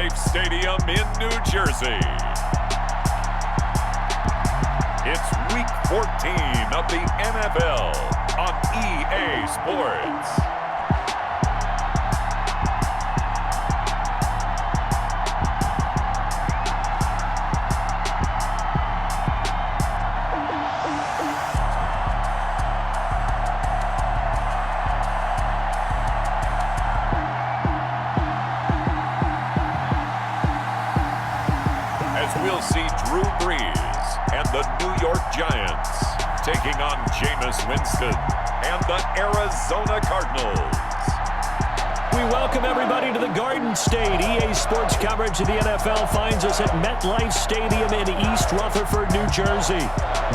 MetLife Stadium in New Jersey. It's Week 14 of the NFL on EA Sports. We'll see Drew Brees and the New York Giants taking on Jameis Winston and the Arizona Cardinals. We welcome everybody to the Garden State. EA Sports coverage of the NFL finds us at MetLife Stadium in East Rutherford, New Jersey.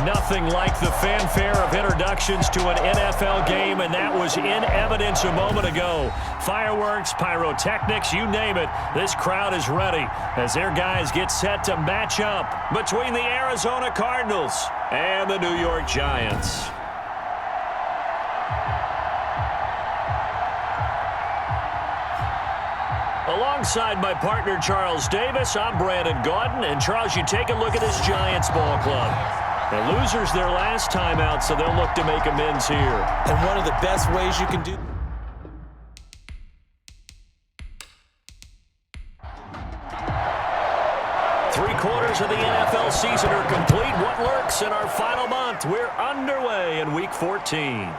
Nothing like the fanfare of introductions to an NFL game, and that was in evidence a moment ago. Fireworks, pyrotechnics, you name it. This crowd is ready as their guys get set to match up between the Arizona Cardinals and the New York Giants. Alongside my partner, Charles Davis, I'm Brandon Gaudin. And, Charles, you take a look at this Giants ball club. The losers their last time out, so they'll look to make amends here. And one of the best ways you can do. Three-quarters of the NFL season are complete. What lurks in our final month? We're underway in Week 14.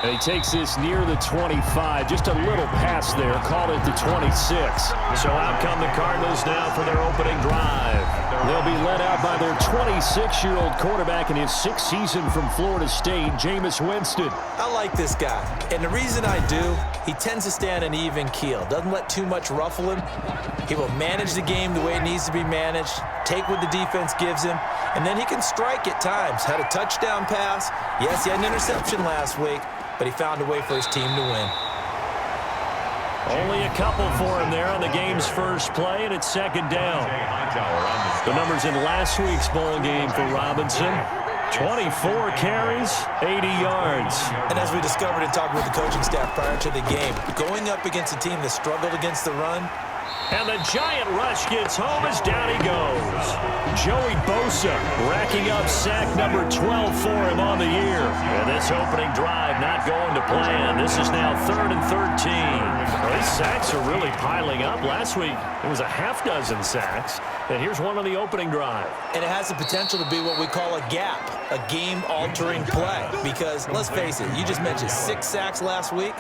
And he takes this near the 25. Just a little pass there. Called it the 26. So out come the Cardinals now for their opening drive. They'll be led out by their 26-year-old quarterback in his sixth season from Florida State, Jameis Winston. I like this guy. And the reason I do, he tends to stand an even keel. Doesn't let too much ruffle him. He will manage the game the way it needs to be managed, take what the defense gives him, and then he can strike at times. Had a touchdown pass. Yes, he had an interception last week, but he found a way for his team to win. Only a couple for him there on the game's first play, and it's second down. The numbers in last week's bowl game for Robinson: 24 carries, 80 yards. And as we discovered in talking with the coaching staff prior to the game, going up against a team that struggled against the run. And the giant rush gets home as down he goes. Joey Bosa racking up sack number 12 for him on the year. And this opening drive not going to plan. This is now 3rd and 13. Well, these sacks are really piling up. Last week, it was a half dozen sacks. And here's one on the opening drive. And it has the potential to be what we call a gap, a game-altering play. Because, let's face it, you just mentioned 6 sacks last week.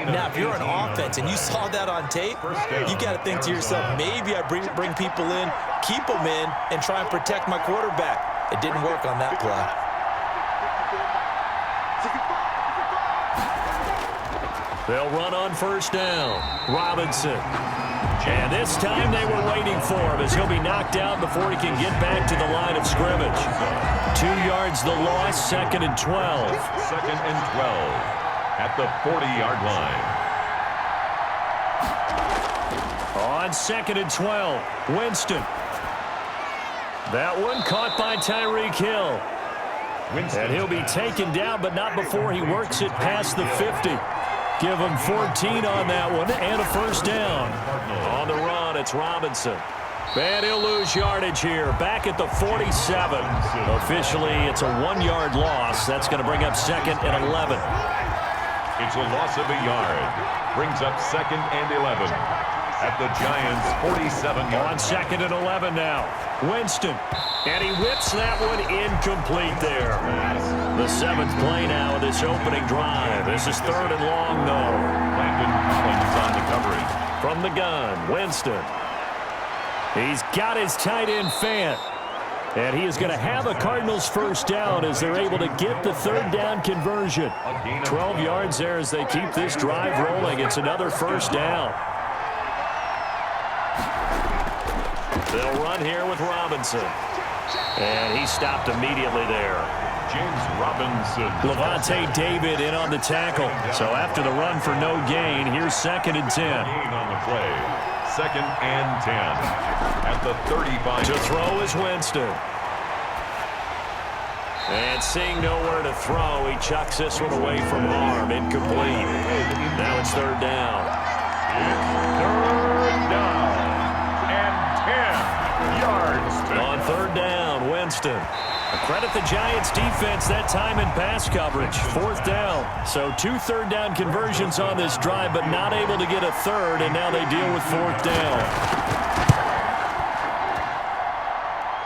Now, if you're an offense and you saw that on tape, you got to think to yourself, maybe I bring people in, keep them in, and try and protect my quarterback. It didn't work on that play. They'll run on first down. Robinson. And this time they were waiting for him as he'll be knocked out before he can get back to the line of scrimmage. 2 yards the loss, 2nd and 12. 2nd and 12 at the 40-yard line. On 2nd and 12, Winston. That one caught by Tyreek Hill. And he'll be taken down, but not before he works it past the 50. Give him 14 on that one and a first down. On the run, it's Robinson. And he'll lose yardage here. Back at the 47. Officially, it's a 1-yard loss. That's going to bring up 2nd and 11. It's a loss of a yard. Brings up 2nd and 11. At the Giants' 47-yard. On 2nd and 11 now. Winston. And he whips that one incomplete there. The 7th play now of this opening drive. This is 3rd and long, though. Landon Collins on the coverage. From the gun, Winston. He's got his tight end Fant. And he is going to have a Cardinals first down as they're able to get the 3rd down conversion. 12 yards there as they keep this drive rolling. It's another first down. They'll run here with Robinson. And he stopped immediately there. James Robinson. Levante David in on the tackle. So after the run for no gain, here's 2nd and 10. Gain on the play. 2nd and 10 at the 35. To throw is Winston. And seeing nowhere to throw, he chucks this one away from harm. Incomplete. Now it's 3rd down. third down and 10 yards. On third down, Winston. Credit the Giants defense that time in pass coverage. Fourth down. So 2 third-down conversions on this drive, but not able to get a third, and now they deal with fourth down.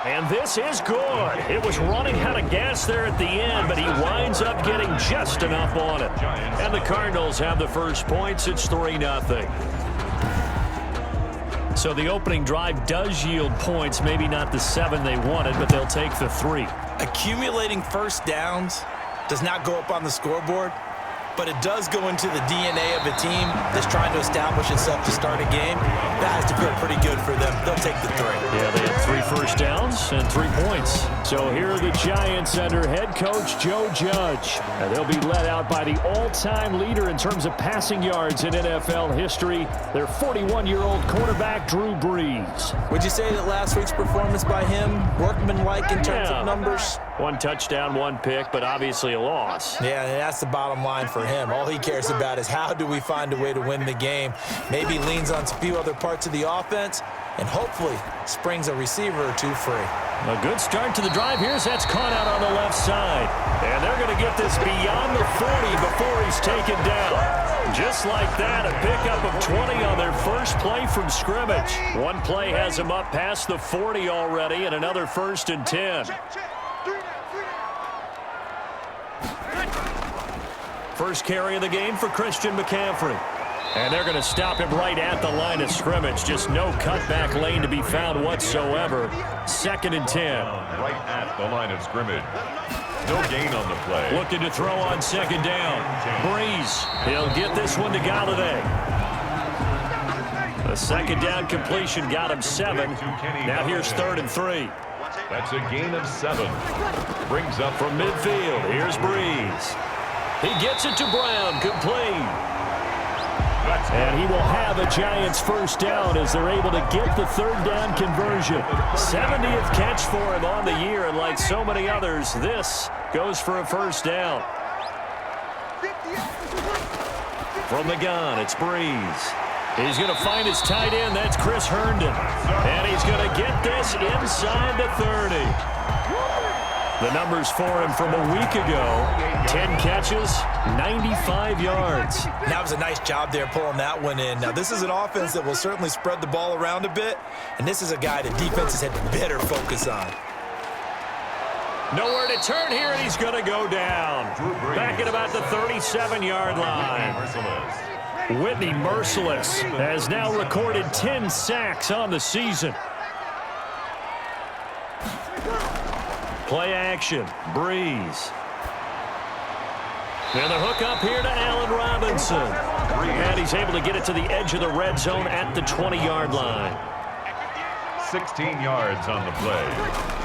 And this is good. It was running out of gas there at the end, but he winds up getting just enough on it. And the Cardinals have the first points. It's 3-0. So the opening drive does yield points, maybe not the 7 they wanted, but they'll take the 3. Accumulating first downs does not go up on the scoreboard, but it does go into the DNA of a team that's trying to establish itself to start a game. That has to feel pretty good for them. They'll take the 3. Yeah, they have 3 first downs and 3 points. So here are the Giants under head coach Joe Judge. And they'll be led out by the all-time leader in terms of passing yards in NFL history, their 41-year-old quarterback, Drew Brees. Would you say that last week's performance by him, workmanlike in terms of numbers? 1 touchdown, 1 pick, but obviously a loss. Yeah, and that's the bottom line for him. All he cares about is how do we find a way to win the game. Maybe leans on a few other parts of the offense and hopefully springs a receiver or 2 free. A good start to the drive. Here's that's caught out on the left side. And they're going to get this beyond the 40 before he's taken down. Just like that, a pickup of 20 on their first play from scrimmage. One play has him up past the 40 already, and another 1st and 10. First carry of the game for Christian McCaffrey. And they're going to stop him right at the line of scrimmage. Just no cutback lane to be found whatsoever. 2nd and 10. Right at the line of scrimmage. No gain on the play. Looking to throw on 2nd down. Brees. He'll get this one to Galladay. The 2nd down completion got him 7. Now here's 3rd and 3. That's a gain of 7. Brings up from midfield. Here's Brees. He gets it to Brown, complete. And he will have a Giants first down as they're able to get the 3rd down conversion. 70th catch for him on the year, and like so many others, this goes for a first down. From the gun, it's Brees. He's going to find his tight end. That's Chris Herndon. And he's going to get this inside the 30. The numbers for him from a week ago, 10 catches, 95 yards. That was a nice job there pulling that one in. Now, this is an offense that will certainly spread the ball around a bit, and this is a guy that defenses had better focus on. Nowhere to turn here, and he's going to go down. Back at about the 37-yard line. Whitney Merciless has now recorded 10 sacks on the season. Play action, Brees. And the hook up here to Allen Robinson. And he's able to get it to the edge of the red zone at the 20-yard line. 16 yards on the play.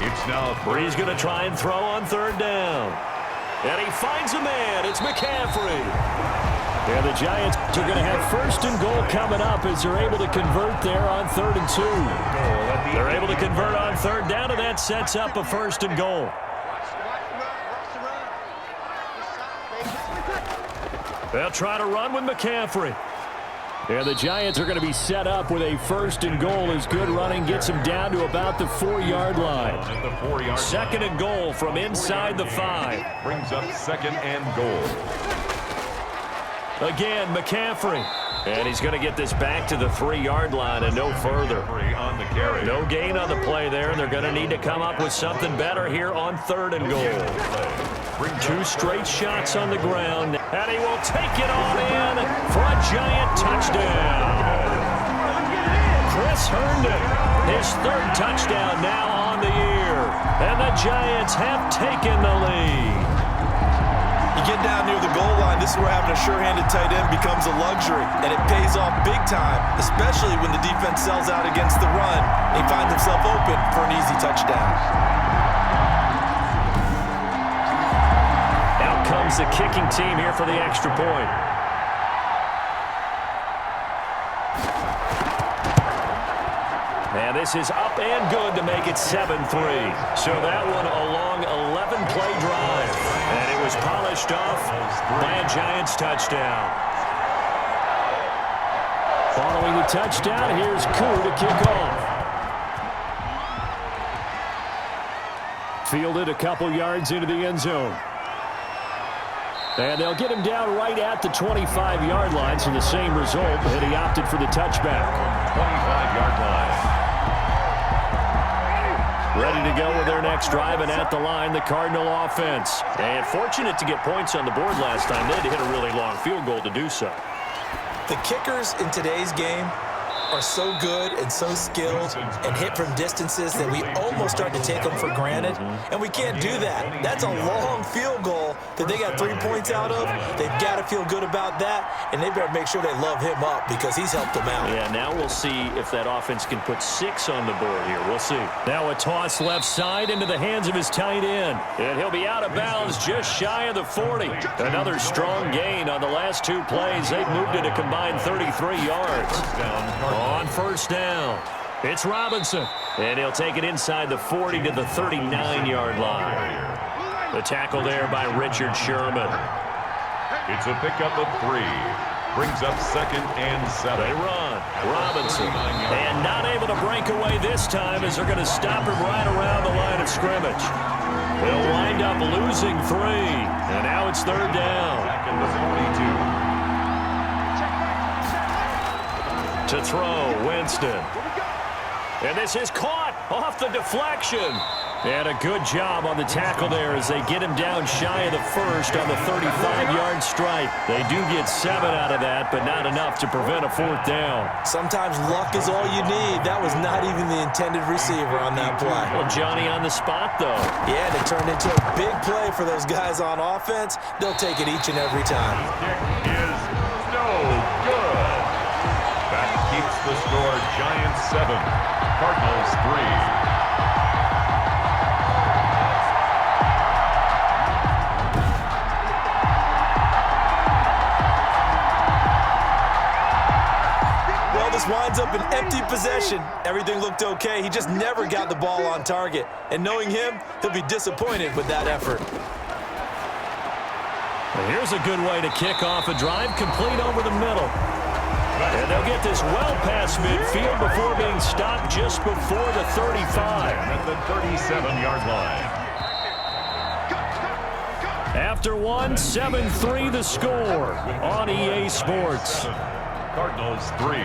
It's now Brees going to try and throw on 3rd down. And he finds a man. It's McCaffrey. And the Giants are going to have 1st and goal coming up as they're able to convert there on 3rd and 2. They're able to convert on 3rd down, and that sets up a 1st and goal. They'll try to run with McCaffrey. And the Giants are going to be set up with a 1st and goal as good running gets them down to about the 4-yard line. 2nd and goal from inside the 5. Brings up 2nd and goal. Again, McCaffrey. And he's going to get this back to the 3-yard line and no further. No gain on the play there, and they're going to need to come up with something better here on 3rd and goal. 2 straight shots on the ground, and he will take it on in for a Giant touchdown. Chris Herndon, his 3rd touchdown now on the year, and the Giants have taken the lead. You get down near the goal line, this is where having a sure-handed tight end becomes a luxury, and it pays off big time, especially when the defense sells out against the run. He finds himself open for an easy touchdown. Out comes the kicking team here for the extra point. And this is up and good to make it 7-3. So that one a long 11-play drive. And it was polished off by a Giants touchdown. Following the touchdown, here's Koo to kick off. Fielded a couple yards into the end zone. And they'll get him down right at the 25-yard line, so the same result, and he opted for the touchback. 25-yard line. Ready to go with their next drive, and at the line, the Cardinal offense. And fortunate to get points on the board last time. They had to hit a really long field goal to do so. The kickers in today's game are so good and so skilled and hit from distances that we almost start to take them for granted, and we can't do that. That's a long field goal that they got 3 points out of. They've got to feel good about that, and they better make sure they love him up because he's helped them out. Yeah, now we'll see if that offense can put 6 on the board here. We'll see. Now a toss left side into the hands of his tight end, and he'll be out of bounds just shy of the 40. Another strong gain on the last 2 plays. They've moved it a combined 33 yards. On first down, it's Robinson, and he'll take it inside the 40 to the 39-yard line. The tackle there by Richard Sherman. It's a pickup of 3. Brings up 2nd and 7. They run. Robinson. And not able to break away this time as they're going to stop him right around the line of scrimmage. They'll wind up losing 3. And now it's 3rd down. Back in the 42. To throw, Winston. And this is caught off the deflection. And a good job on the tackle there as they get him down shy of the 1st on the 35-yard stripe. They do get 7 out of that, but not enough to prevent a 4th down. Sometimes luck is all you need. That was not even the intended receiver on that play. Well, Johnny on the spot, though. Yeah, and it turned into a big play for those guys on offense. They'll take it each and every time. Kick is no good. That keeps the score Giants 7, Cardinals 3. Well, this winds up an empty possession. Everything looked okay. He just never got the ball on target. And knowing him, he'll be disappointed with that effort. Well, here's a good way to kick off a drive, complete over the middle. And they'll get this well past midfield before being stopped just before the 35. At the 37-yard line. After one, 7-3 the score on EA Sports. Cardinals 3.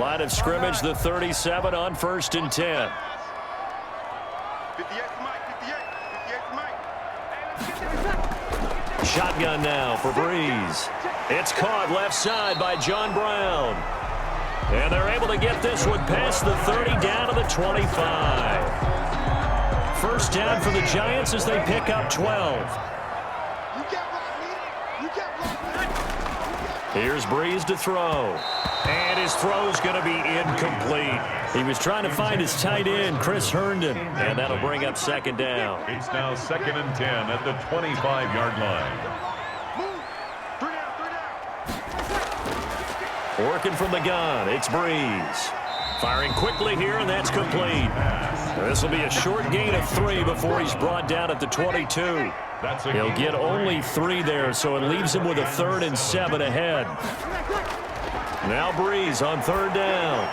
Line of scrimmage, the 37 on 1st and 10. Shotgun now for Breeze. It's caught left side by John Brown. And they're able to get this one past the 30 down to the 25. First down for the Giants as they pick up 12. Here's Breeze to throw. And his throw's going to be incomplete. He was trying to find his tight end, Chris Herndon, and that'll bring up 2nd down. It's now 2nd and 10 at the 25-yard line. Working from the gun, it's Breeze. Firing quickly here, and that's complete. This will be a short gain of 3 before he's brought down at the 22. He'll get only 3 there, so it leaves him with a 3rd and 7 ahead. Now Breeze on 3rd down.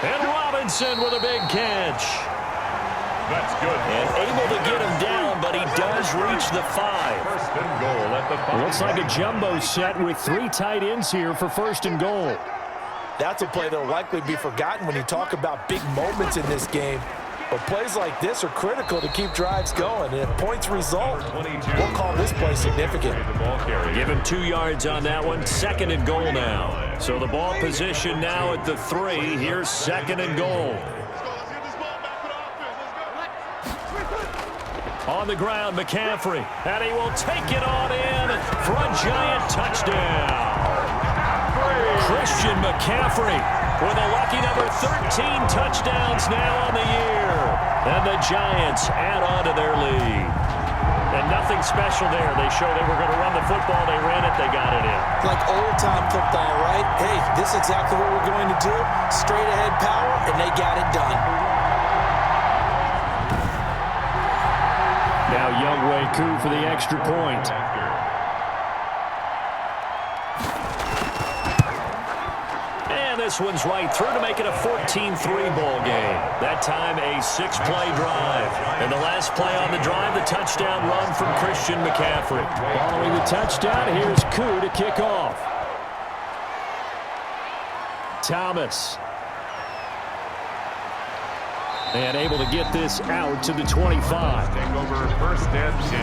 And Robinson with a big catch. That's good. And able to get him down, but he does reach the 5. 1st and goal at the 5. Looks like a jumbo set with 3 tight ends here for 1st and goal. That's a play that'll likely be forgotten when you talk about big moments in this game. But plays like this are critical to keep drives going. And if points result, we'll call this play significant. Give him 2 yards on that one. 2nd and goal now. So the ball position now at the 3. Here's 2nd and goal. On the ground, McCaffrey. And he will take it on in for a Giant touchdown. Christian McCaffrey with a lucky number 13 touchdowns now on the year. And the Giants add on to their lead. And nothing special there. They show they were going to run the football. They ran it. They got it in. Like old-time football, right? Hey, this is exactly what we're going to do. Straight-ahead power, and they got it done. Now Younghoe Koo for the extra point. this one's right through to make it a 14-3 ball game. That time a 6-play drive. And the last play on the drive, the touchdown run from Christian McCaffrey. Following the touchdown, here's Koo to kick off. Thomas. And able to get this out to the 25. Take over first and 10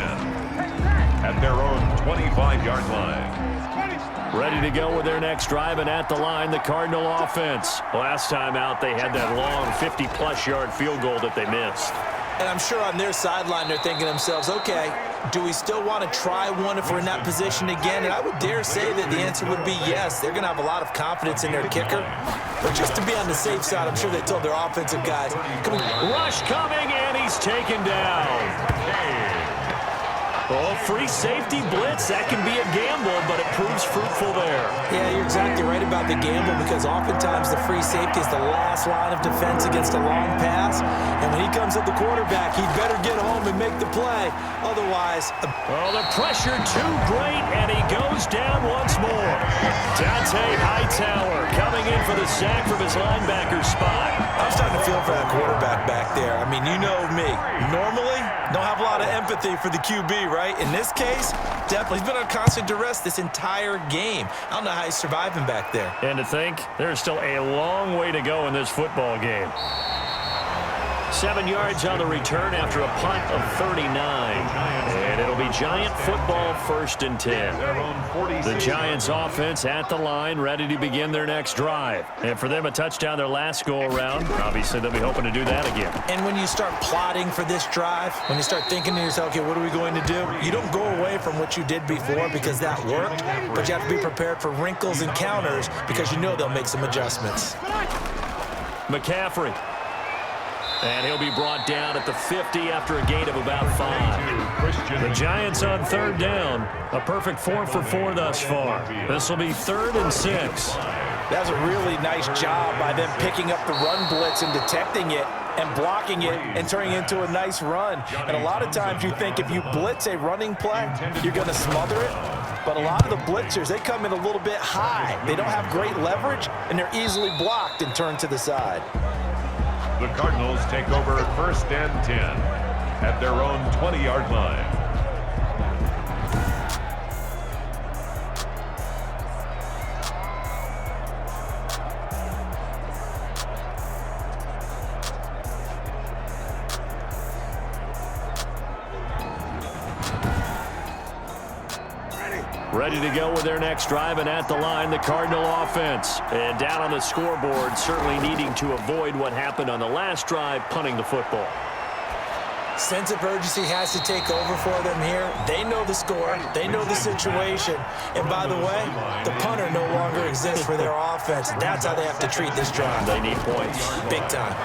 at their own 25-yard line. Ready to go with their next drive, and at the line, the Cardinal offense. Last time out, they had that long 50-plus yard field goal that they missed. And I'm sure on their sideline, they're thinking to themselves, okay, do we still want to try one if we're in that position again? And I would dare say that the answer would be yes. They're going to have a lot of confidence in their kicker. But just to be on the safe side, I'm sure they told their offensive guys, come on. Rush coming, and he's taken down. Oh, free safety blitz. That can be a gamble, but it proves fruitful there. Yeah, you're exactly right about the gamble, because oftentimes the free safety is the last line of defense against a long pass. And when he comes at the quarterback, he'd better get home and make the play. Otherwise... Oh, the pressure too great, and he goes down once more. Dante Hightower coming in for the sack from his linebacker spot. I'm starting to feel for that quarterback back there. I mean, you know me. Normally, don't have a lot of empathy for the QB, right? In this case, definitely. He's been on constant duress this entire game. I don't know how he's surviving back there. And to think, there's still a long way to go in this football game. 7 yards on the return after a punt of 39. And it'll be Giant football, 1st and 10. The Giants offense at the line, ready to begin their next drive. And for them, a touchdown their last go-around. Obviously, they'll be hoping to do that again. And when you start plotting for this drive, when you start thinking to yourself, okay, what are we going to do? You don't go away from what you did before because that worked, but you have to be prepared for wrinkles and counters because you know they'll make some adjustments. McCaffrey. And he'll be brought down at the 50 after a gain of about 5. The Giants on 3rd down. A perfect 4 for 4 thus far. This will be 3rd and 6. That was a really nice job by them picking up the run blitz and detecting it and blocking it and turning it into a nice run. And a lot of times you think if you blitz a running play, you're going to smother it. But a lot of the blitzers, they come in a little bit high. They don't have great leverage, and they're easily blocked and turned to the side. The Cardinals take over 1st and 10 at their own 20-yard line. Ready to go with their next drive, and at the line, the Cardinal offense. And down on the scoreboard, certainly needing to avoid what happened on the last drive, punting the football. Sense of urgency has to take over for them here. They know the score. They know the situation. And by the way, the punter no longer exists for their offense. That's how they have to treat this drive. They need points. Big time.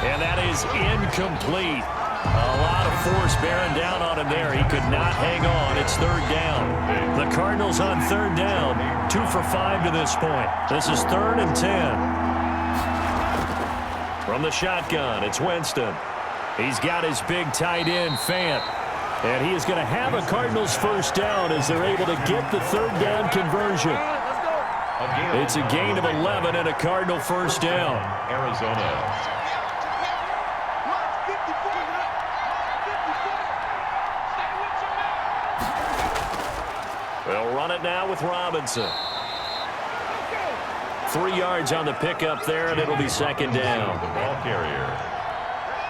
And that is incomplete. A lot of force bearing down on him there. He could not hang on. It's 3rd down. The Cardinals on 3rd down. 2 for 5 to this point. This is 3rd and 10. From the shotgun, it's Winston. He's got his big tight end, Fant. And he is going to have a Cardinals 1st down as they're able to get the 3rd down conversion. It's a gain of 11 and a Cardinal 1st down. Arizona. They'll run it now with Robinson. 3 yards on the pickup there, and it'll be 2nd down. The ball carrier.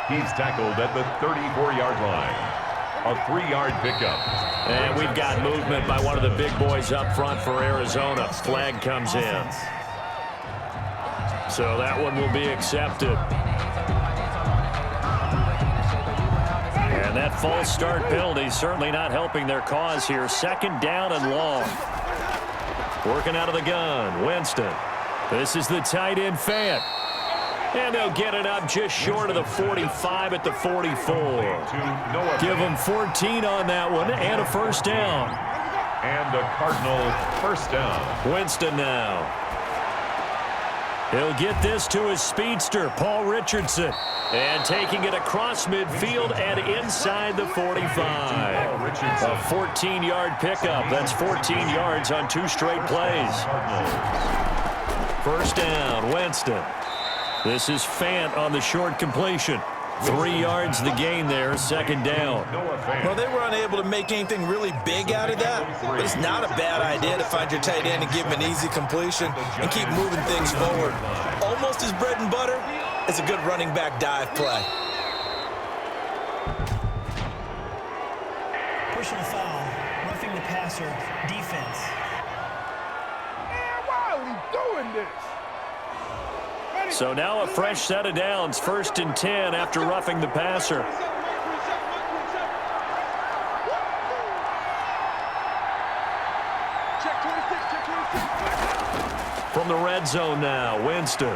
He's tackled at the 34-yard line. A 3-yard pickup. And we've got movement by one of the big boys up front for Arizona. Flag comes in. So that one will be accepted. And that false start penalty certainly not helping their cause here. 2nd down and long. Working out of the gun, Winston. This is the tight end, Fant. And they'll get it up just short of the 45 at the 44. Give them 14 on that one and a 1st down. And a Cardinal 1st down. Winston now. He'll get this to his speedster, Paul Richardson. And taking it across midfield and inside the 45. A 14-yard pickup. That's 14 yards on 2 straight plays. First down, Winston. This is Fant on the short completion. 3 yards the gain there, second down. Well, they were unable to make anything really big out of that, but it's not a bad idea to find your tight end and give him an easy completion and keep moving things forward. Almost his bread and butter is a good running back dive play. Personal foul, roughing the passer, defense. Man, why are we doing this? So now a fresh set of downs, 1st and 10 after roughing the passer. From the red zone now, Winston.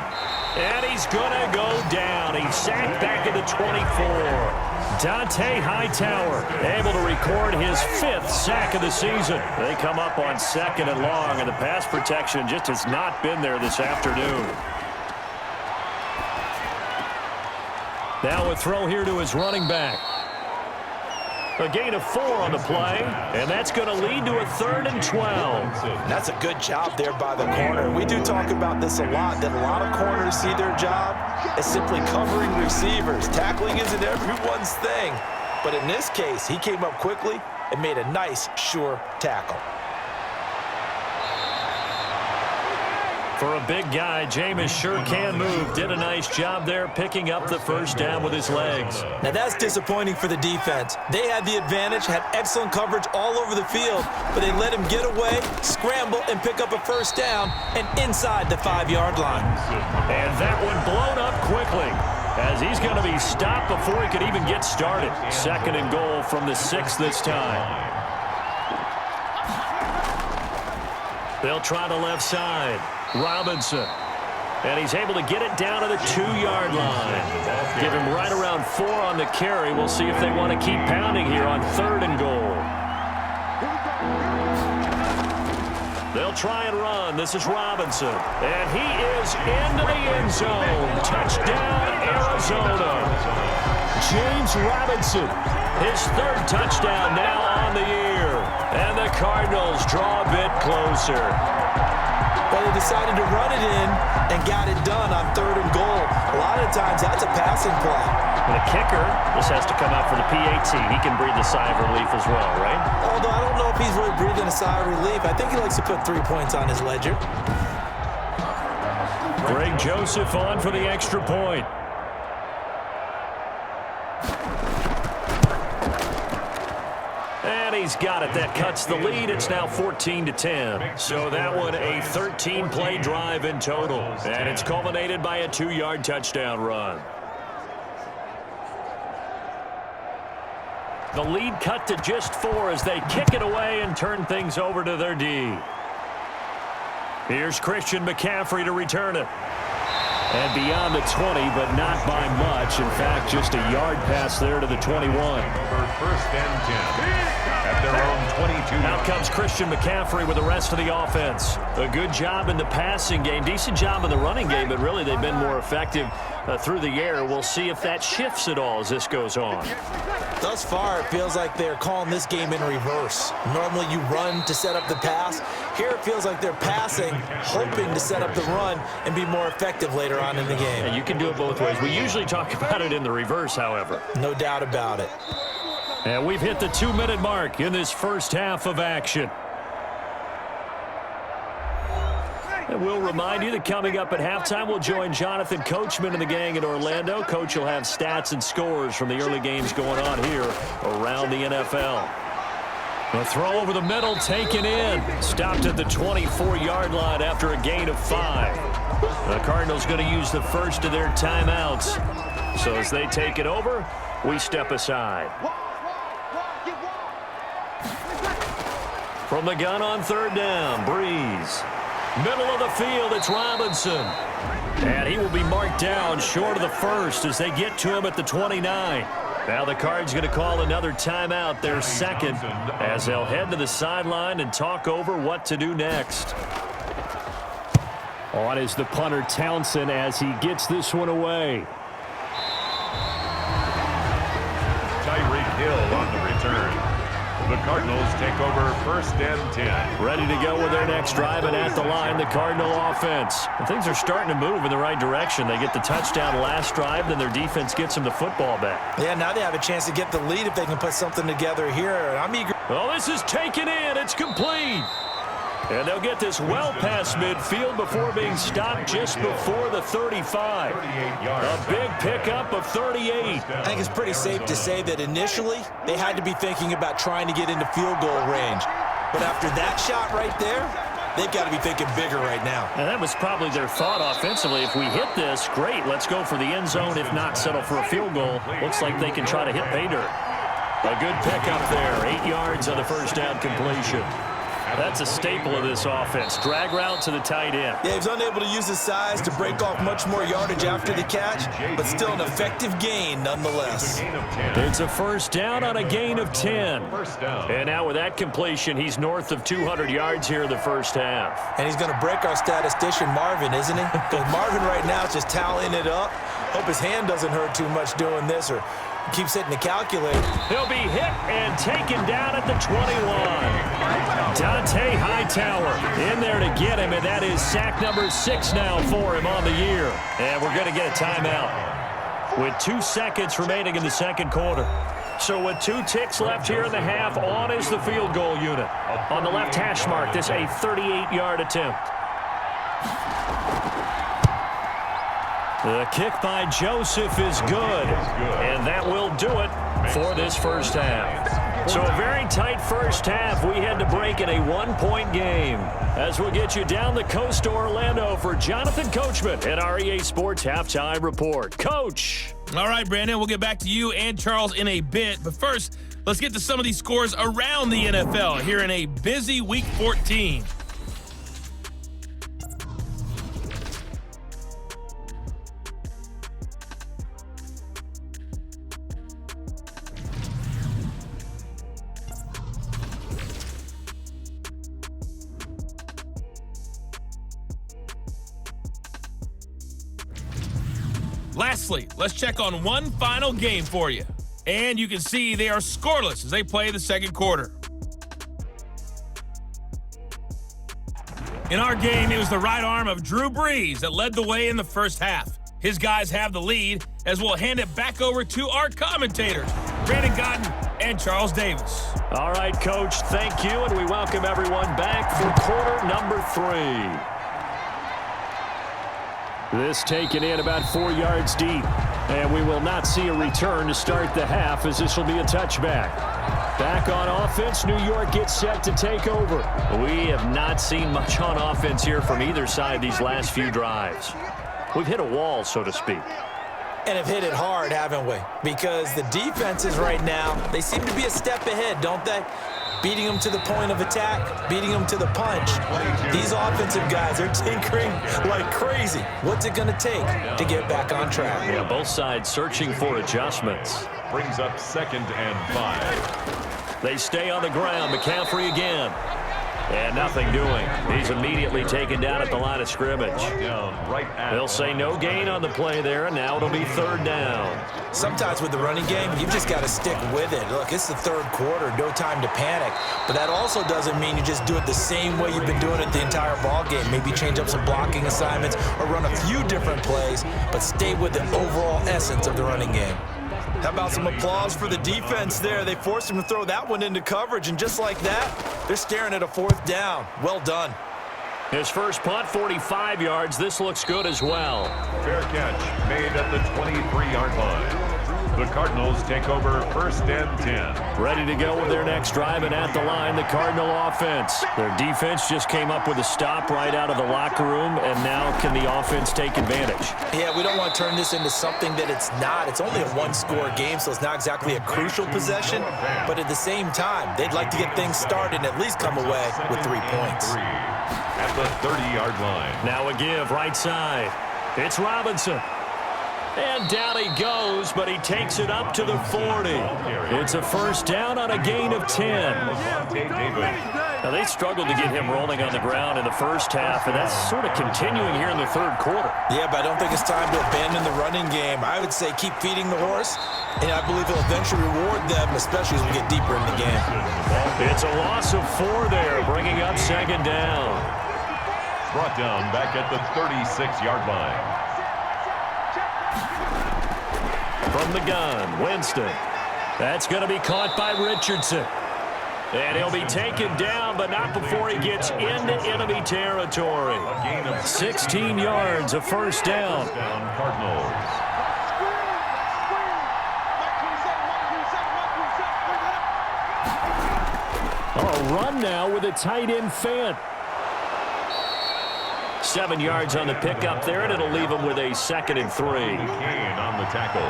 And he's going to go down. He's sacked back at the 24. Dante Hightower able to record his 5th sack of the season. They come up on 2nd and long, and the pass protection just has not been there this afternoon. Now a throw here to his running back. A gain of 4 on the play, and that's going to lead to a 3rd and 12. That's a good job there by the corner. We do talk about this a lot, that a lot of corners see their job as simply covering receivers. Tackling isn't everyone's thing, but in this case, he came up quickly and made a nice, sure tackle. For a big guy, Jameis sure can move. Did a nice job there picking up the first down with his legs. Now that's disappointing for the defense. They had the advantage, had excellent coverage all over the field, but they let him get away, scramble, and pick up a first down and inside the 5-yard line. And that one blown up quickly as he's going to be stopped before he could even get started. 2nd and goal from the 6 this time. They'll try the left side. Robinson. And he's able to get it down to the 2-yard line. Give him right around 4 on the carry. We'll see if they want to keep pounding here on 3rd and goal. They'll try and run. This is Robinson. And he is into the end zone. Touchdown, Arizona. James Robinson, his 3rd touchdown now on the year. And the Cardinals draw a bit closer. But they decided to run it in and got it done on 3rd and goal. A lot of times that's a passing play. And the kicker, this has to come out for the PAT. He can breathe a sigh of relief as well, right? Although I don't know if he's really breathing a sigh of relief. I think he likes to put 3 points on his ledger. Greg Joseph on for the extra point. And he's got it. That cuts the lead. It's now 14-10. So that one a 13-play drive in total. And it's culminated by a 2-yard touchdown run. The lead cut to just 4 as they kick it away and turn things over to their D. Here's Christian McCaffrey to return it. And beyond the 20, but not by much. In fact, just a yard pass there to the 21. First and 10 at their own 22. Out comes Christian McCaffrey with the rest of the offense. A good job in the passing game. Decent job in the running game, but really they've been more effective through the air. We'll see if that shifts at all as this goes on. Thus far, it feels like they're calling this game in reverse. Normally you run to set up the pass. Here it feels like they're passing, hoping to set up the run and be more effective later on in the game. Yeah, you can do it both ways. We usually talk about it in the reverse, however. No doubt about it. And we've hit the 2-minute mark in this first half of action. And we'll remind you that coming up at halftime, we'll join Jonathan Coachman and the gang in Orlando. Coach will have stats and scores from the early games going on here around the NFL. The throw over the middle taken in. Stopped at the 24-yard line after a gain of 5. The Cardinals going to use the first of their timeouts. So as they take it over, we step aside. From the gun on 3rd down, Breeze. Middle of the field, it's Robinson. And he will be marked down short of the first as they get to him at the 29. Now the Cards going to call another timeout, their second, as they'll head to the sideline and talk over what to do next. On is the punter Townsend as he gets this one away. Tyreek Hill on the return. The Cardinals take over 1st and 10. Ready to go with their next drive, and at the line, the Cardinal offense. And things are starting to move in the right direction. They get the touchdown last drive, then their defense gets them the football back. Yeah, now they have a chance to get the lead if they can put something together here. I'm eager. Oh, this is taken in. It's complete. And they'll get this well past midfield before being stopped just before the 35. A big pickup of 38. I think it's pretty safe to say that initially they had to be thinking about trying to get into field goal range. But after that shot right there, they've got to be thinking bigger right now. And that was probably their thought offensively. If we hit this, great, let's go for the end zone. If not, settle for a field goal. Looks like they can try to hit pay dirt. A good pickup there. 8 yards on the first down completion. That's a staple of this offense. Drag route to the tight end. Yeah, he's unable to use his size to break off much more yardage after the catch, but still an effective gain nonetheless. It's a first down on a gain of 10. And now with that completion, he's north of 200 yards here in the first half. And he's going to break our statistician Marvin, isn't he? Because Marvin right now is just tallying it up. Hope his hand doesn't hurt too much doing this or keeps hitting the calculator. He'll be hit and taken down at the 21. Dante Hightower in there to get him, and that is sack number 6 now for him on the year. And we're going to get a timeout with 2 seconds remaining in the second quarter. So with 2 ticks left here in the half, on is the field goal unit. On the left hash mark, this a 38-yard attempt. The kick by Joseph is good, and that will do it for this first half. So a very tight first half. We had to break in a 1-point game. As we'll get you down the coast to Orlando for Jonathan Coachman at our EA Sports Halftime Report. Coach. All right, Brandon, we'll get back to you and Charles in a bit. But first, let's get to some of these scores around the NFL here in a busy Week 14. Lastly, let's check on one final game for you. And you can see they are scoreless as they play the second quarter. In our game, it was the right arm of Drew Brees that led the way in the first half. His guys have the lead as we'll hand it back over to our commentators, Brandon Godden and Charles Davis. All right, Coach, thank you, and we welcome everyone back for quarter number 3. This taken in about 4 yards deep, and we will not see a return to start the half as this will be a touchback. Back on offense, New York gets set to take over. We have not seen much on offense here from either side these last few drives. We've hit a wall, so to speak. And have hit it hard, haven't we? Because the defenses right now, they seem to be a step ahead, don't they? Beating them to the point of attack, beating them to the punch. These offensive guys are tinkering like crazy. What's it going to take to get back on track? Yeah, both sides searching for adjustments. Brings up 2nd and 5. They stay on the ground. McCaffrey again. And nothing doing. He's immediately taken down at the line of scrimmage. They'll say no gain on the play there, and now it'll be 3rd down. Sometimes with the running game, you've just got to stick with it. Look, it's the 3rd quarter, no time to panic. But that also doesn't mean you just do it the same way you've been doing it the entire ball game. Maybe change up some blocking assignments or run a few different plays, but stay with the overall essence of the running game. How about some applause for the defense there? They forced him to throw that one into coverage, and just like that, they're staring at a 4th down. Well done. His first punt, 45 yards. This looks good as well. Fair catch made at the 23-yard line. The Cardinals take over 1st and 10. Ready to go with their next drive, and at the line, the Cardinal offense. Their defense just came up with a stop right out of the locker room, and now can the offense take advantage? Yeah, we don't want to turn this into something that it's not. It's only a 1-score game, so it's not exactly a crucial possession. But at the same time, they'd like to get things started and at least come away with 3 points. At the 30-yard line. Now a give, right side. It's Robinson. And down he goes, but he takes it up to the 40. It's a first down on a gain of 10. Now, they struggled to get him rolling on the ground in the first half, and that's sort of continuing here in the third quarter. Yeah, but I don't think it's time to abandon the running game. I would say keep feeding the horse, and I believe he'll eventually reward them, especially as we get deeper in the game. It's a loss of 4 there, bringing up second down. Brought down back at the 36-yard line. From the gun, Winston. That's going to be caught by Richardson. And he'll be taken down, but not before he gets into enemy territory. 16 yards, a first down. Cardinals. A run now with a tight end Fant. 7 yards on the pickup there, and it'll leave him with a 2nd and 3. Kane on the tackle.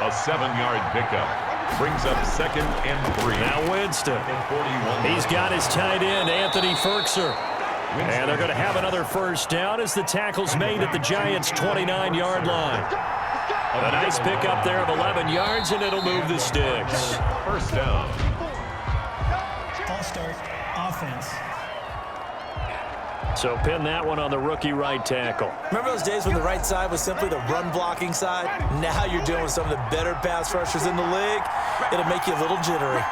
A 7-yard pickup. Brings up 2nd and 3. Now Winston. He's got his tight end, Anthony Ferkser. And they're going to have another first down as the tackle's made at the Giants' 29-yard line. A nice pickup there of 11 yards, and it'll move the sticks. First down. False start, offense. So pin that one on the rookie right tackle. Remember those days when the right side was simply the run-blocking side? Now you're dealing with some of the better pass rushers in the league. It'll make you a little jittery.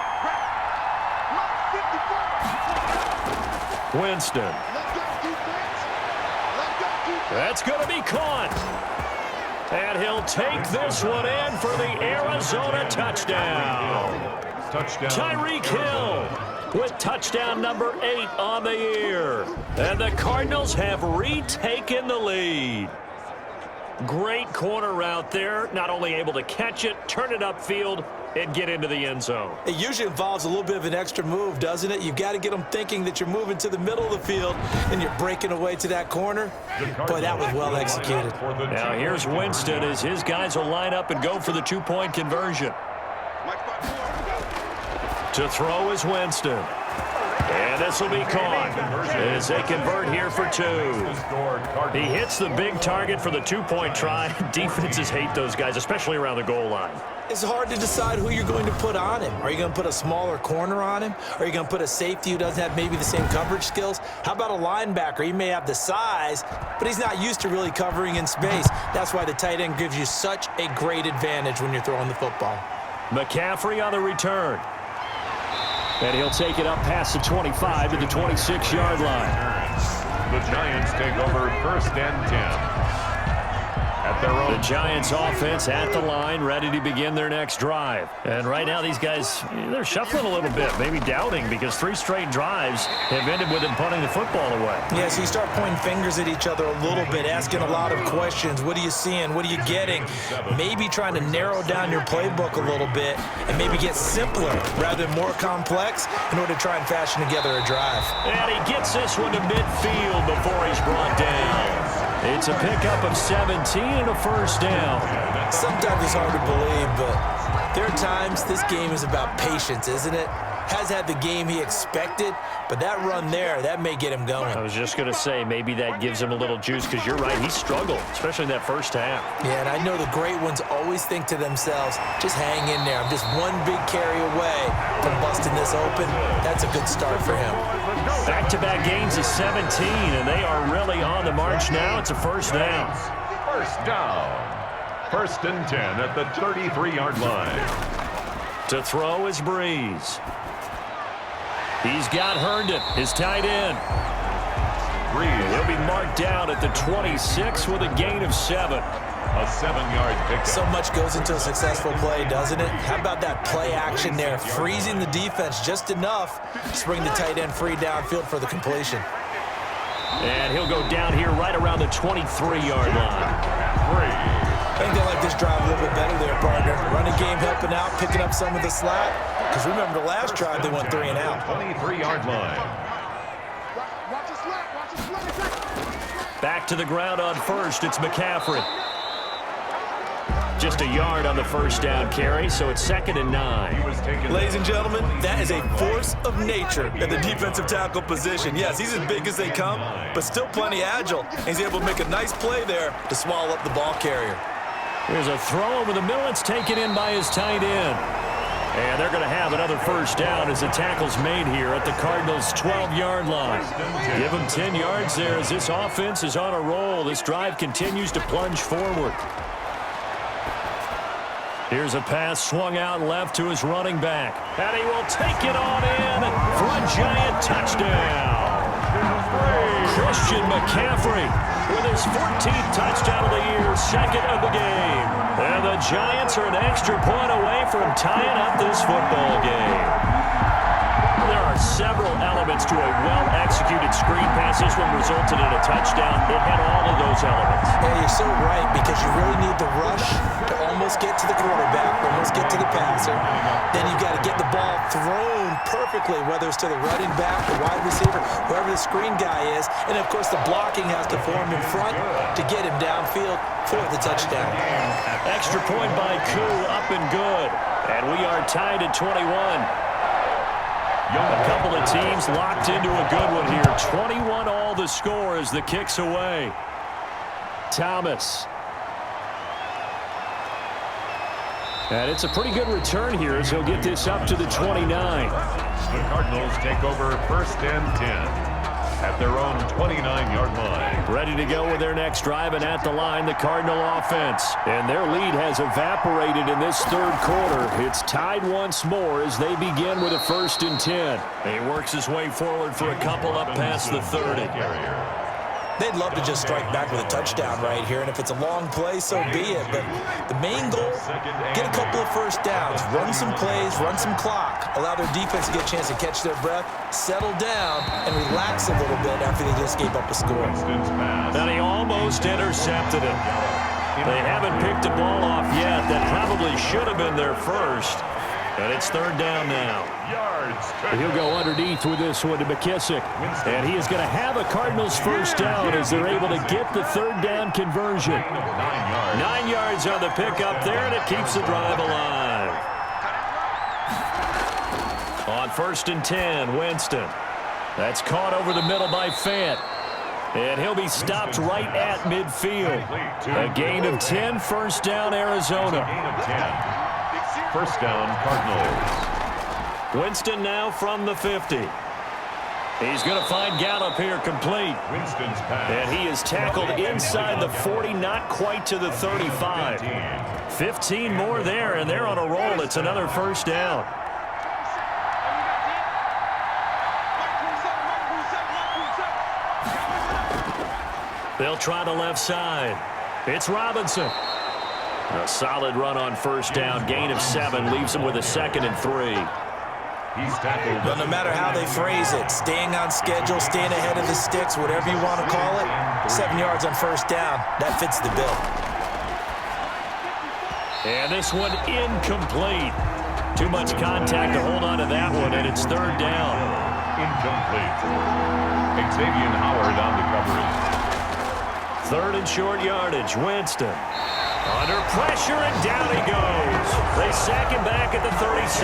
Winston. That's going to be caught. And he'll take this one in for the Arizona touchdown. Tyreek Hill with touchdown number 8 on the year. And the Cardinals have retaken the lead. Great corner route there. Not only able to catch it, turn it upfield, and get into the end zone. It usually involves a little bit of an extra move, doesn't it? You've got to get them thinking that you're moving to the middle of the field and you're breaking away to that corner. Boy, that was well executed. Now here's Winston as his guys will line up and go for the 2-point conversion. To throw is Winston. And this will be caught as they convert here for 2. He hits the big target for the 2-point try. Defenses hate those guys, especially around the goal line. It's hard to decide who you're going to put on him. Are you going to put a smaller corner on him? Are you going to put a safety who doesn't have maybe the same coverage skills? How about a linebacker? He may have the size, but he's not used to really covering in space. That's why the tight end gives you such a great advantage when you're throwing the football. McCaffrey on the return. And he'll take it up past the 25 to the 26-yard line. The Giants take over 1st and 10. At their own. The Giants offense at the line, ready to begin their next drive. And right now these guys, they're shuffling a little bit, maybe doubting, because 3 straight drives have ended with them punting the football away. Yeah, so you start pointing fingers at each other a little bit, asking a lot of questions. What are you seeing? What are you getting? Maybe trying to narrow down your playbook a little bit and maybe get simpler rather than more complex in order to try and fashion together a drive. And he gets this one to midfield before he's brought down. It's a pickup of 17 and a first down. Sometimes it's hard to believe, but there are times this game is about patience, isn't it? Has had the game he expected, but that run there, that may get him going. I was just going to say, maybe that gives him a little juice, because you're right, he struggled, especially in that first half. Yeah, and I know the great ones always think to themselves, just hang in there. I'm just one big carry away from busting this open. That's a good start for him. Back-to-back gains of 17, and they are really on the march now. It's a first down. First down. 1st and 10 at the 33-yard line. To throw is Breeze. He's got Herndon, his tight end. He'll be marked down at the 26 with a gain of 7. A 7-yard pickup. So much goes into a successful play, doesn't it? How about that play action there, freezing the defense just enough to bring the tight end free downfield for the completion. And he'll go down here right around the 23-yard line. I think they like this drive a little bit better there, partner. Running game helping out, picking up some of the slack. Because remember, the last drive, they went 3 and out. 23-yard line. Back to the ground on first. It's McCaffrey. Just a yard on the first down carry, so it's 2nd and 9. Ladies and gentlemen, that is a force of nature at the defensive tackle position. Yes, he's as big as they come, but still plenty agile. And he's able to make a nice play there to swallow up the ball carrier. Here's a throw over the middle. It's taken in by his tight end. And they're going to have another first down as the tackle's made here at the Cardinals' 12-yard line. Give them 10 yards there as this offense is on a roll. This drive continues to plunge forward. Here's a pass swung out left to his running back. And he will take it on in for a giant touchdown. Christian McCaffrey with his 14th touchdown of the year, second of the game. And the Giants are an extra point away from tying up this football game. There are several elements to a well-executed screen pass. This one resulted in a touchdown. It had all of those elements. Yeah, you're so right, because you really need the rush to almost get to the quarterback, almost get to the passer. Then you've got to get the ball thrown perfectly, whether it's to the running back, the wide receiver, whoever the screen guy is. And, of course, the blocking has to form in front to get him downfield for the touchdown. Extra point by Koo, up and good. And we are tied at 21. A couple of teams locked into a good one here. 21 all the score as the kick's away. Thomas. And it's a pretty good return here as he'll get this up to the 29. The Cardinals take over first and 10 at their own 29-yard line. Ready to go with their next drive, and at the line, the Cardinal offense. And their lead has evaporated in this third quarter. It's tied once more as they begin with a first and 10. He works his way forward for a couple up past the 30. They'd love to just strike back with a touchdown right here, and if it's a long play, so be it. But the main goal, get a couple of first downs, run some plays, run some clock, allow their defense to get a chance to catch their breath, settle down, and relax a little bit after they just gave up a score. And he almost intercepted it. They haven't picked a ball off yet. That probably should have been their first. And it's third down now. He'll go underneath with this one to McKissick. And he is going to have a Cardinals first down as they're able to get the third down conversion. 9 yards on the pickup there, and it keeps the drive alive. On first and 10, Winston. That's caught over the middle by Fant. And he'll be stopped right at midfield. A gain of 10, first down, Arizona. First down, Cardinals. Winston now from the 50. He's going to find Gallup here complete. Winston's pass. And he is tackled inside the 40, not quite to the 35. 15 more there, and they're on a roll. It's another first down. They'll try the left side. It's Robinson. A solid run on first down. Gain of 7 leaves him with a second and 3. He's tackled. But no matter how they phrase it, staying on schedule, staying ahead of the sticks, whatever you want to call it, 7 yards on first down, that fits the bill. And this one incomplete. Too much contact to hold on to that one, and it's third down. Incomplete. Xavier Howard on the coverage. Third and short yardage. Winston under pressure, and down he goes. They sack him back at the 36.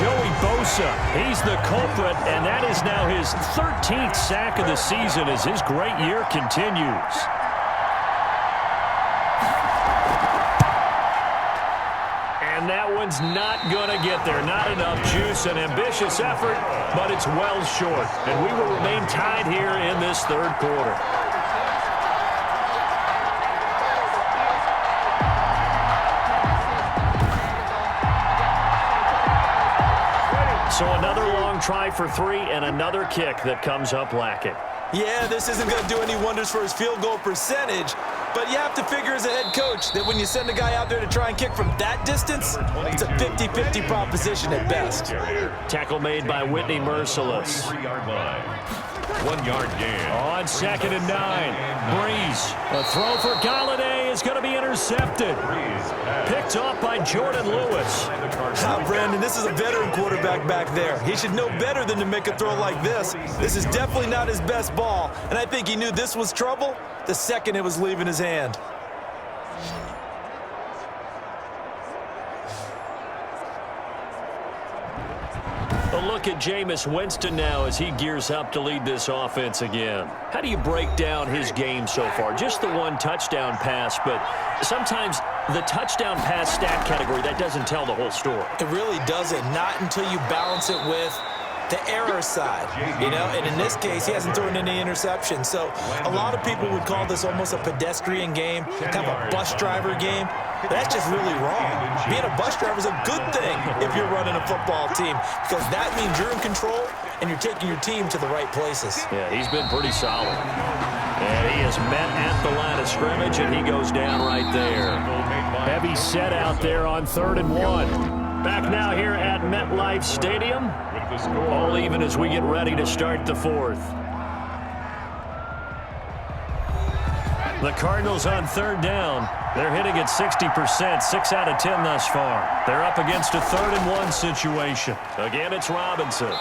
Joey Bosa, he's the culprit, and that is now his 13th sack of the season as his great year continues. And that one's not going to get there. Not enough juice. An ambitious effort, but it's well short. And we will remain tied here in this third quarter. So another long try for 3 and another kick that comes up lacking. Yeah, this isn't going to do any wonders for his field goal percentage, but you have to figure as a head coach that when you send a guy out there to try and kick from that distance, it's a 50-50 proposition at best. Tackle made by Whitney Merciless. 1 yard gain. On second and 9. Breeze. A throw for Galladay is going to be intercepted. Picked off by Jordan Lewis. Brandon, this is a veteran quarterback back there. He should know better than to make a throw like this. This is definitely not his best ball, and I think he knew this was trouble the second it was leaving his hand. A look at Jameis Winston now as he gears up to lead this offense again. How do you break down his game so far? Just the one touchdown pass, but sometimes The touchdown pass stat category, that doesn't tell the whole story. It really doesn't, not until you balance it with the error side, and in this case, he hasn't thrown any interceptions. So a lot of people would call this almost a pedestrian game, kind of a bus driver game. But that's just really wrong. Being a bus driver is a good thing if you're running a football team, because that means you're in control and you're taking your team to the right places. Yeah, he's been pretty solid. And he is met at the line of scrimmage, and he goes down right there. Heavy set out there on 3rd and 1. Back now here at MetLife Stadium. All even as we get ready to start the 4th. The Cardinals on 3rd down. They're hitting at 60%, 6 out of 10 thus far. They're up against a 3rd and 1 situation. Again, it's Robinson.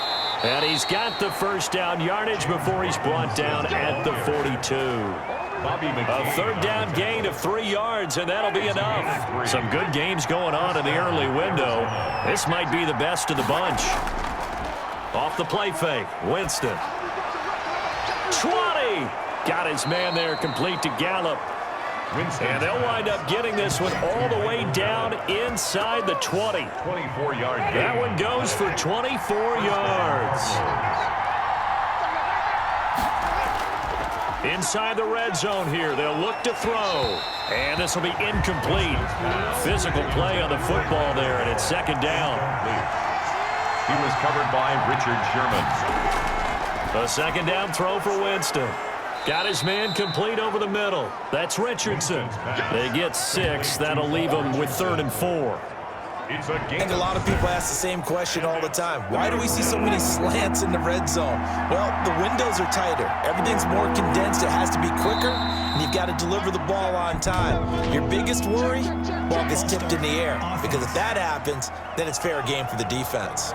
And he's got the first down yardage before he's brought down at the 42. A 3rd down gain of 3 yards, and that'll be enough. Some good games going on in the early window. This might be the best of the bunch. Off the play fake, Winston. 20! Got his man there, complete to Gallup. And they'll wind up getting this one all the way down inside the 20. 24-yard gain. That one goes for 24 yards. Inside the red zone here, they'll look to throw. And this will be incomplete. Physical play on the football there, and it's 2nd down. He was covered by Richard Sherman. A 2nd down throw for Winston. Got his man complete over the middle. That's Richardson. They get 6. That'll leave them with 3rd and 4. I think a lot of people ask the same question all the time. Why do we see so many slants in the red zone? Well, the windows are tighter. Everything's more condensed. It has to be quicker, and you've got to deliver the ball on time. Your biggest worry, ball gets tipped in the air, because if that happens, then it's fair game for the defense.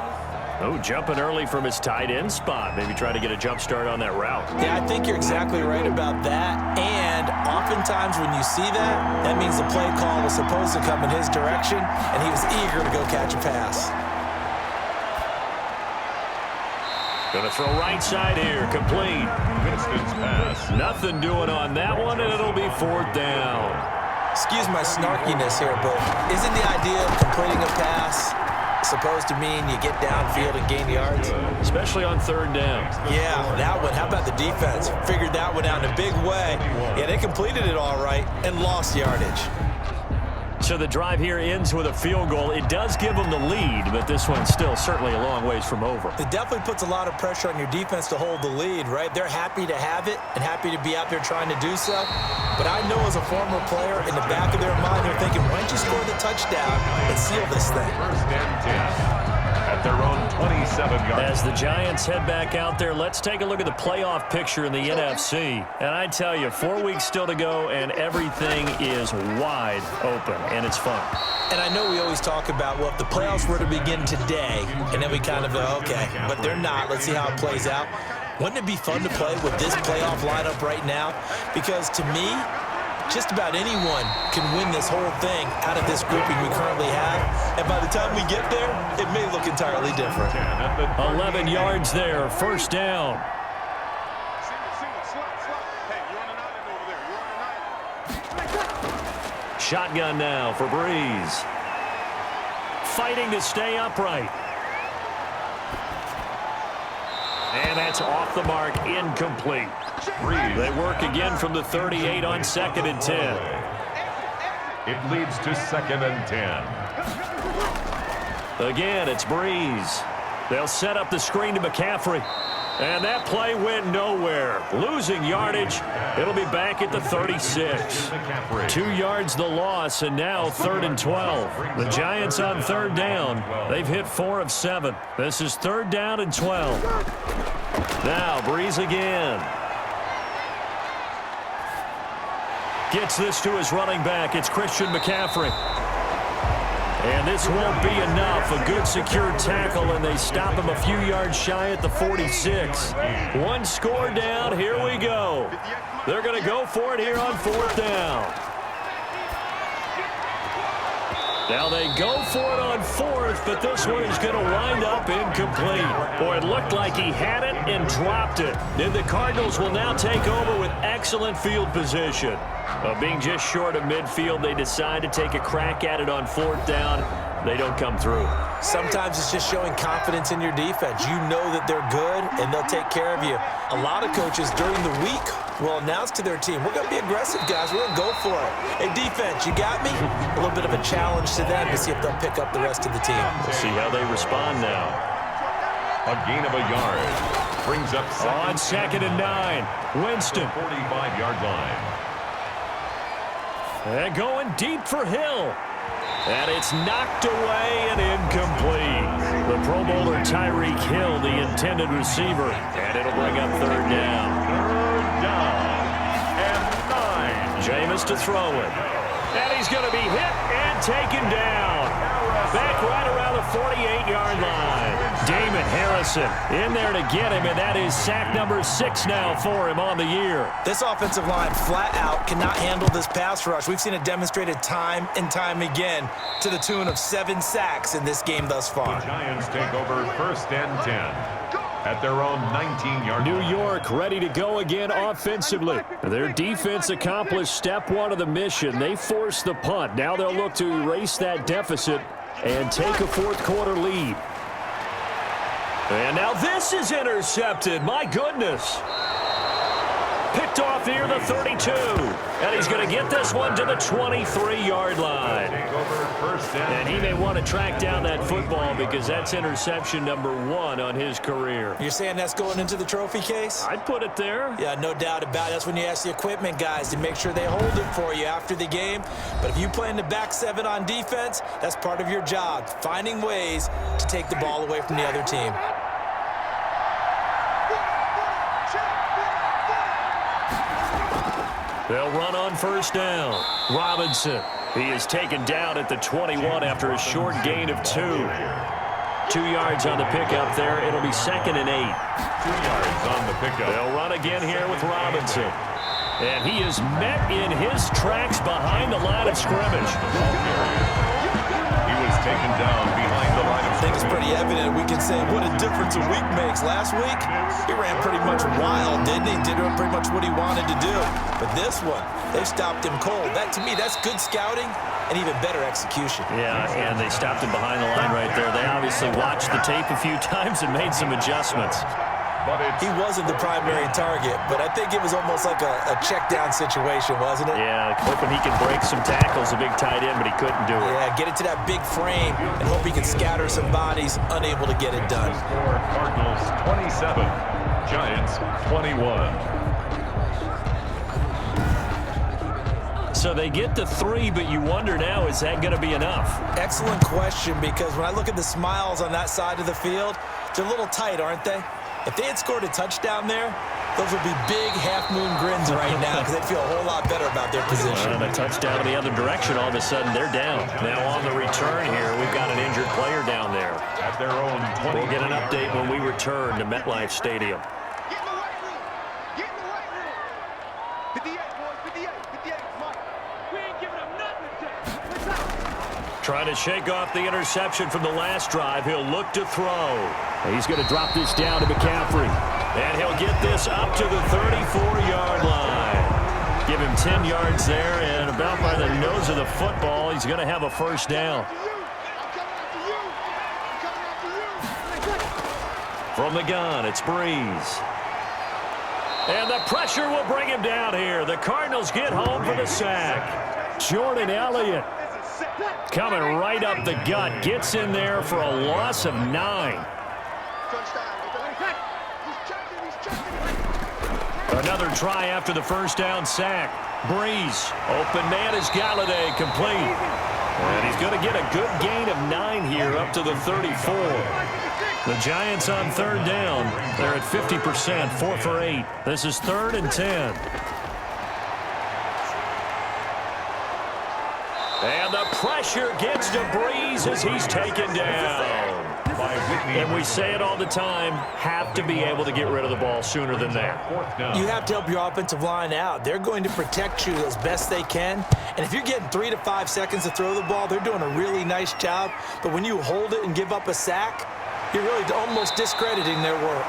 Oh, jumping early from his tight end spot. Maybe try to get a jump start on that route. Yeah, I think you're exactly right about that. And oftentimes when you see that, that means the play call was supposed to come in his direction, and he was eager to go catch a pass. Going to throw right side here, complete. Winston's pass. Nothing doing on that one, and it'll be 4th down. Excuse my snarkiness here, but isn't the idea of completing a pass supposed to mean you get downfield and gain yards? Especially on 3rd down. Yeah, that one. How about the defense? Figured that one out in a big way. Yeah, they completed it all right and lost yardage. So the drive here ends with a field goal. It does give them the lead, but this one's still certainly a long ways from over. It definitely puts a lot of pressure on your defense to hold the lead, right? They're happy to have it and happy to be out there trying to do so. But I know as a former player, in the back of their mind, they're thinking, why don't you score the touchdown and seal this thing? 1st and 10. At their own 27-yard. As the Giants head back out there, let's take a look at the playoff picture in the NFC. And I tell you, 4 weeks still to go, and everything is wide open, and it's fun. And I know we always talk about, well, if the playoffs were to begin today, and then we kind of go, okay, but they're not. Let's see how it plays out. Wouldn't it be fun to play with this playoff lineup right now? Because to me, just about anyone can win this whole thing out of this grouping we currently have. And by the time we get there, it may look entirely different. 11 yards there, 1st down. Shotgun now for Breeze. Fighting to stay upright. And that's off the mark, incomplete. They work again from the 38 on 2nd and 10. It leads to 2nd and 10. Again, it's Breeze. They'll set up the screen to McCaffrey. And that play went nowhere. Losing yardage. It'll be back at the 36. 2 yards the loss, and now 3rd and 12. The Giants on 3rd down. They've hit 4 of 7. This is 3rd down and 12. Now Breeze again. Gets this to his running back. It's Christian McCaffrey. And this won't be enough. A good secure tackle, and they stop him a few yards shy at the 46. 1 score down. Here we go. They're going to go for it here on 4th down. Now they go for it on fourth, but this one is going to wind up incomplete. Boy, it looked like he had it and dropped it. And the Cardinals will now take over with excellent field position. Being just short of midfield, they decide to take a crack at it on fourth down. They don't come through. Sometimes it's just showing confidence in your defense. You know that they're good, and they'll take care of you. A lot of coaches during the week will announce to their team, we're going to be aggressive, guys. We're going to go for it. Hey, defense, you got me? A little bit of a challenge to them to see if they'll pick up the rest of the team. We'll see how they respond now. A gain of a yard. Brings up On 2nd and 9. Winston. 45-yard line. And going deep for Hill. And it's knocked away and incomplete. The Pro Bowler Tyreek Hill, the intended receiver. And it'll bring up third down. Third down and 9. Jameis to throw it. And he's going to be hit and taken down. Back right around the 48-yard line. Damon Harrison in there to get him, and that is sack number 6 now for him on the year. This offensive line flat out cannot handle this pass rush. We've seen it demonstrated time and time again to the tune of 7 sacks in this game thus far. The Giants take over 1st and 10 at their own 19-yard line. New York ready to go again offensively. Their defense accomplished step 1 of the mission. They forced the punt. Now they'll look to erase that deficit and take a fourth-quarter lead. And now this is intercepted. My goodness. Picked off near the 32. And he's going to get this one to the 23-yard line. And he may want to track down that football because that's interception number 1 on his career. You're saying that's going into the trophy case? I'd put it there. Yeah, no doubt about it. That's when you ask the equipment guys to make sure they hold it for you after the game. But if you play in the back 7 on defense, that's part of your job, finding ways to take the ball away from the other team. They'll run on first down. Robinson. He is taken down at the 21 after a short gain of 2. 2 yards on the pickup there. It'll be 2nd and 8. 2 yards on the pickup. They'll run again here with Robinson. And he is met in his tracks behind the line of scrimmage. He was taken down behind the line of I think it's pretty evident. We can say what a difference a week makes. Last week, he ran pretty much wild, didn't he? Did pretty much what he wanted to do. But this one, they stopped him cold. That, to me, that's good scouting and even better execution. Yeah, and they stopped him behind the line right there. They obviously watched the tape a few times and made some adjustments. He wasn't the primary target, but I think it was almost like a check-down situation, wasn't it? Yeah, hoping he can break some tackles, a big tight end, but he couldn't do it. Yeah, get it to that big frame and hope he can scatter some bodies, unable to get it done. score, Cardinals 27, Giants 21. So they get the 3, but you wonder now, is that going to be enough? Excellent question, because when I look at the smiles on that side of the field, they're a little tight, aren't they? If they had scored a touchdown there, those would be big half-moon grins right now because they'd feel a whole lot better about their position. And a touchdown in the other direction, all of a sudden they're down. Now on the return here, we've got an injured player down there. At their own 20. We'll get an update when we return to MetLife Stadium. Get in the weight room. Get in the weight room. 58, boys. 58. 58. Come on. We ain't giving up nothing today. Let's out. Trying to shake off the interception from the last drive. He'll look to throw. He's going to drop this down to McCaffrey. And he'll get this up to the 34-yard line. Give him 10 yards there, and about by the nose of the football, he's going to have a first down. From the gun, it's Breeze. And the pressure will bring him down here. The Cardinals get home for the sack. Jordan Elliott coming right up the gut. Gets in there for a loss of 9. Another try after the first down sack. Breeze. Open man is Galladay, complete. And he's going to get a good gain of 9 here up to the 34. The Giants on third down. They're at 50%, 4 for 8. This is 3rd and 10. And the pressure gets to Breeze as he's taken down. And we say it all the time, have to be able to get rid of the ball sooner than that. You have to help your offensive line out. They're going to protect you as best they can, And if you're getting 3 to 5 seconds to throw the ball, they're doing a really nice job. But when you hold it and give up a sack, you're really almost discrediting their work.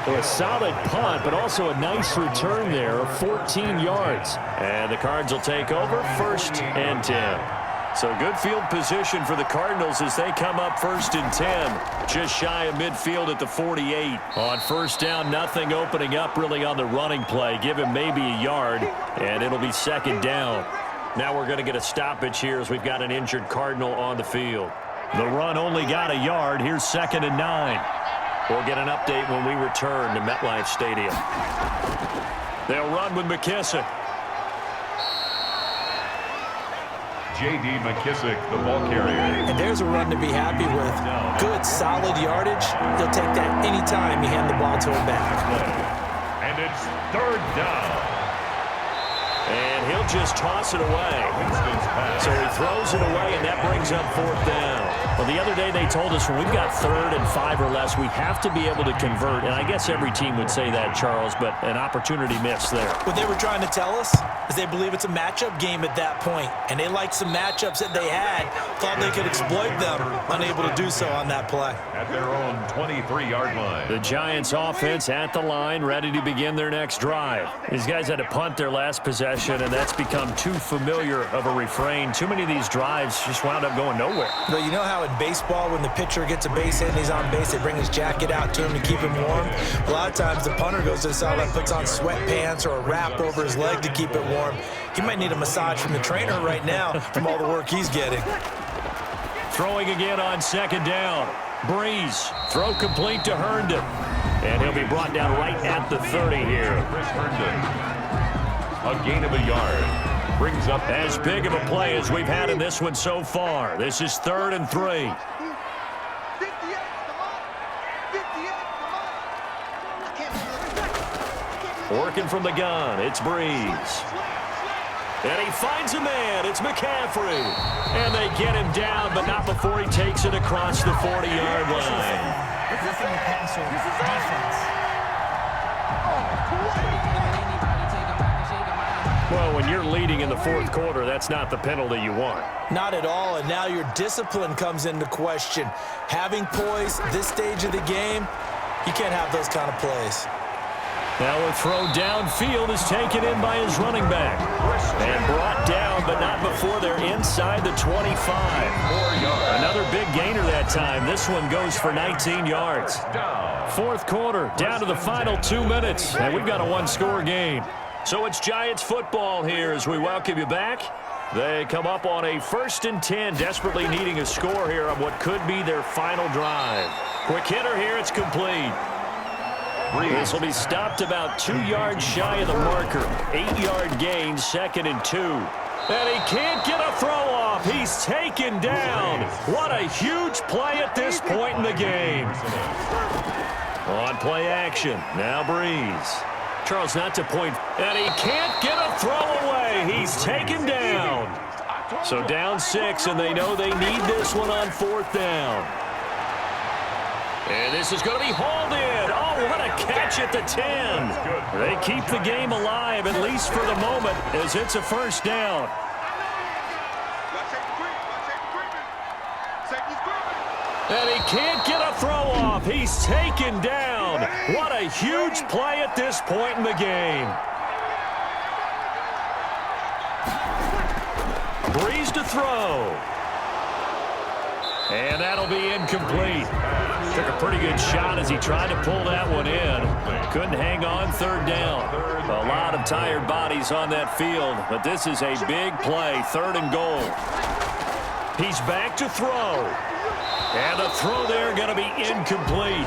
A solid punt, but also a nice return there of 14 yards. And the Cards will take over 1st and 10. So good field position for the Cardinals as they come up 1st and 10. Just shy of midfield at the 48. On 1st down, nothing opening up really on the running play. Give him maybe a yard, and it'll be 2nd down. Now we're going to get a stoppage here as we've got an injured Cardinal on the field. The run only got a yard. Here's 2nd and 9. We'll get an update when we return to MetLife Stadium. They'll run with McKissick. J.D. McKissick, the ball carrier. And there's a run to be happy with. Good, solid yardage. He'll take that anytime you hand the ball to him back. And it's 3rd down. And he'll just toss it away. So he throws it away, and that brings up 4th down. Well, the other day they told us when we've got 3rd and 5 or less, we have to be able to convert. And I guess every team would say that, Charles, but an opportunity missed there. What they were trying to tell us is they believe it's a matchup game at that point. And they liked some matchups that they had, thought they could exploit them, unable to do so on that play. At their own 23-yard line. The Giants offense at the line, ready to begin their next drive. These guys had to punt their last possession, and that's become too familiar of a refrain. Too many of these drives just wound up going nowhere. But you know how in baseball, when the pitcher gets a base hit and he's on base, they bring his jacket out to him to keep him warm? A lot of times the punter goes to the sideline, puts on sweatpants or a wrap over his leg to keep it warm. He might need a massage from the trainer right now from all the work he's getting. Throwing again on 2nd down. Breeze. Throw complete to Herndon. And he'll be brought down right at the 30 here. Chris Herndon. A gain of a yard. Brings up as big of a play as we've had in this one so far. This is 3rd and 3. Working from the gun, it's Breeze. And he finds a man, it's McCaffrey. And they get him down, but not before he takes it across the 40-yard line. Roughing the passer, defense. Well, when you're leading in the 4th quarter, that's not the penalty you want. Not at all, and now your discipline comes into question. Having poise this stage of the game, you can't have those kind of plays. Now a throw downfield is taken in by his running back. And brought down, but not before they're inside the 25. 4 yards. Another big gainer that time. This one goes for 19 yards. 4th quarter, down to the final 2 minutes. And we've got a 1-score game. So it's Giants football here as we welcome you back. They come up on a 1st and 10, desperately needing a score here on what could be their final drive. Quick hitter here, it's complete. This will be stopped about 2 yards shy of the marker. 8-yard gain, 2nd and 2. And he can't get a throw off. He's taken down. What a huge play at this point in the game. On play action, now Breeze. Charles, not to point, and he can't get a throw away. He's taken down. So down 6, and they know they need this one on 4th down. And this is going to be hauled in. Oh, what a catch at the 10. They keep the game alive, at least for the moment, as it's a 1st down. And he can't get a throw off. He's taken down. What a huge play at this point in the game. Breeze to throw. And that'll be incomplete. Took a pretty good shot as he tried to pull that one in. Couldn't hang on 3rd down. A lot of tired bodies on that field, but this is a big play, 3rd and goal. He's back to throw. And the throw there going to be incomplete.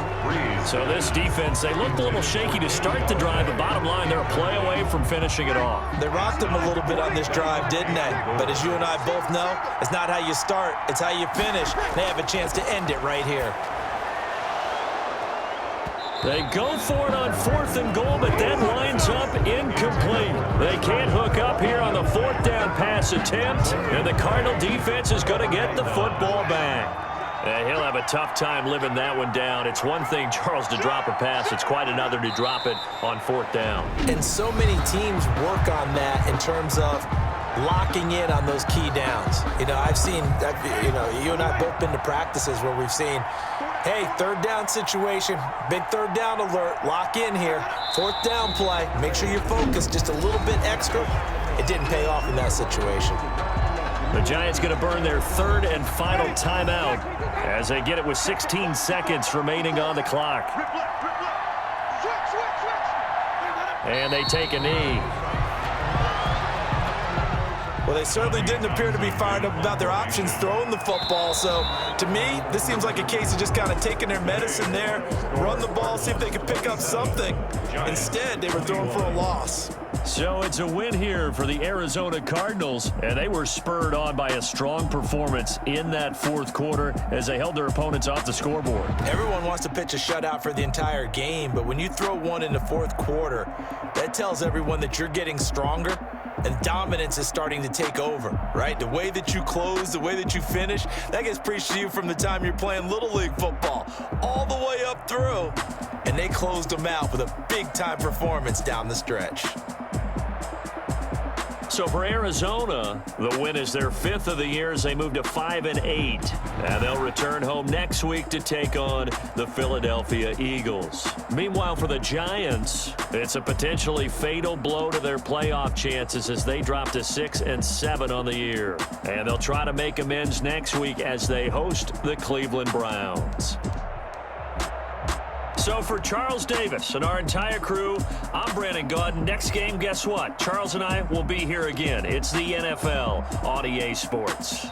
So this defense, they looked a little shaky to start the drive, but bottom line, they're a play away from finishing it off. They rocked them a little bit on this drive, didn't they? But as you and I both know, it's not how you start, it's how you finish. They have a chance to end it right here. They go for it on 4th and goal, but that lines up incomplete. They can't hook up here on the 4th down pass attempt, and the Cardinal defense is going to get the football back. He'll have a tough time living that one down. It's one thing, Charles, to drop a pass. It's quite another to drop it on 4th down. And so many teams work on that in terms of locking in on those key downs. You know, I've seen, you and I have both been to practices where we've seen, hey, third down situation, big third down alert, lock in here, fourth down play, make sure you're focused just a little bit extra. It didn't pay off in that situation. The Giants going to burn their third and final timeout as they get it with 16 seconds remaining on the clock. And they take a knee. Well, they certainly didn't appear to be fired up about their options throwing the football. So, to me, this seems like a case of just kind of taking their medicine there, run the ball, see if they can pick up something. Instead, they were throwing for a loss. So it's a win here for the Arizona Cardinals, and they were spurred on by a strong performance in that fourth quarter as they held their opponents off the scoreboard. Everyone wants to pitch a shutout for the entire game, but when you throw one in the fourth quarter, that tells everyone that you're getting stronger and dominance is starting to take over, right? The way that you close, the way that you finish, that gets preached to you from the time you're playing Little League football all the way up through, and they closed them out with a big-time performance down the stretch. So for Arizona, the win is their fifth of the year as they move to 5-8. And they'll return home next week to take on the Philadelphia Eagles. Meanwhile, for the Giants, it's a potentially fatal blow to their playoff chances as they drop to 6-7 on the year. And they'll try to make amends next week as they host the Cleveland Browns. So for Charles Davis and our entire crew, I'm Brandon Gaudin. Next game, guess what? Charles and I will be here again. It's the NFL on EA Sports.